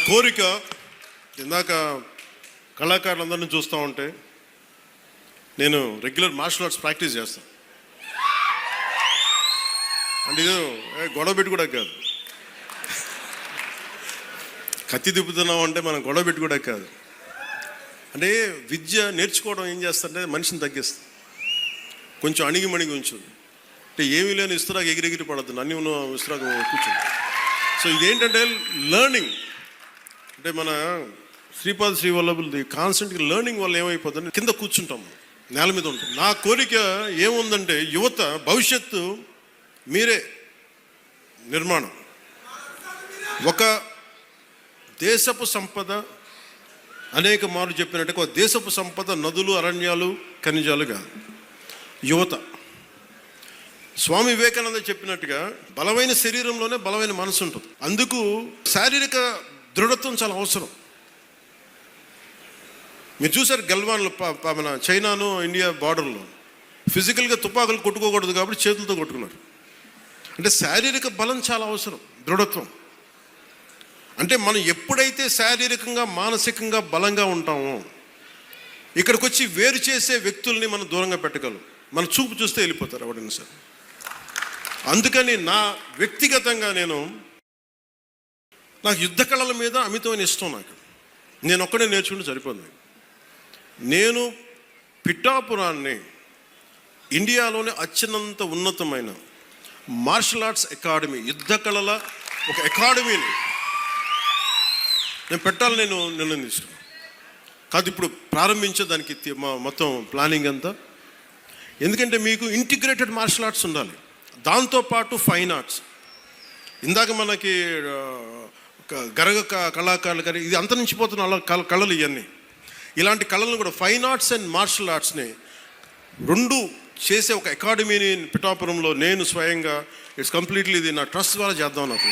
కోరిక ఇందాక కళాకారులందరినీ చూస్తూ ఉంటే నేను రెగ్యులర్ మార్షల్ ఆర్ట్స్ ప్రాక్టీస్ చేస్తాను. అంటే ఇది గొడవ పెట్టి కూడా కాదు, కత్తి తిప్పుతున్నాం అంటే మనం గొడవ పెట్టి కూడా కాదు. అంటే విద్య నేర్చుకోవడం ఏం చేస్తుంటే మనిషిని తగ్గిస్తుంది, కొంచెం అణిగిమణిగి ఉంచుంది. అంటే ఏమీ లేని ఇస్తురాకు ఎగిరెగిరి పడద్దు, అన్నీ ఉన్న ఇస్తురాకు కూర్చుంది. సో ఇదేంటంటే లెర్నింగ్. అంటే మన శ్రీపాద శ్రీవల్లభులది కాన్స్టెంట్గా లెర్నింగ్ వల్ల ఏమైపోతుంది, కింద కూర్చుంటాము, నేల మీద ఉంటాం. నా కోరిక ఏముందంటే యువత భవిష్యత్తు మీరే నిర్మాణం. ఒక దేశపు సంపద అనేక మార్లు చెప్పినట్టుగా ఒక దేశపు సంపద నదులు, అరణ్యాలు, ఖనిజాలు కాదు, యువత. స్వామి వివేకానంద చెప్పినట్టుగా బలమైన శరీరంలోనే బలమైన మనసు ఉంటుంది. అందుకు శారీరక దృఢత్వం చాలా అవసరం. మీరు చూసారు గల్వాన్లో మన చైనాను ఇండియా బార్డర్లో ఫిజికల్గా తుపాకులు కొట్టుకోకూడదు కాబట్టి చేతులతో కొట్టుకున్నారు. అంటే శారీరక బలం చాలా అవసరం, దృఢత్వం. అంటే మనం ఎప్పుడైతే శారీరకంగా మానసికంగా బలంగా ఉంటామో ఇక్కడికి వచ్చి వేరు చేసే వ్యక్తుల్ని మనం దూరంగా పెట్టగలం. మన చూపు చూస్తే వెళ్ళిపోతారు ఎవరైనా సరే. అందుకని నా వ్యక్తిగతంగా నాకు యుద్ధ కళల మీద అమితమైన ఇష్టం. నేను ఒక్కడే నేర్చుకుంటే సరిపోతుంది. నేను పిఠాపురాన్ని ఇండియాలోనే అత్యున్నత ఉన్నతమైన మార్షల్ ఆర్ట్స్ అకాడమీ, యుద్ధ కళల ఒక అకాడమీని నేను పెట్టాలని నేను నిర్ణయం తీసుకున్నాను. కాదు ఇప్పుడు ప్రారంభించే దానికి మొత్తం ప్లానింగ్ అంతా. ఎందుకంటే మీకు ఇంటిగ్రేటెడ్ మార్షల్ ఆర్ట్స్ ఉండాలి, దాంతోపాటు ఫైన్ ఆర్ట్స్. ఇందాక మనకి గరగ కళాకారులు కానీ ఇది అంతరించిపోతున్న అలా కళలు, ఇవన్నీ ఇలాంటి కళలను కూడా ఫైన్ ఆర్ట్స్ అండ్ మార్షల్ ఆర్ట్స్ని రెండు చేసే ఒక అకాడమీని పిఠాపురంలో నేను స్వయంగా ఇట్స్ కంప్లీట్లీ ఇది నా ట్రస్ట్ ద్వారా చేద్దాం. నాకు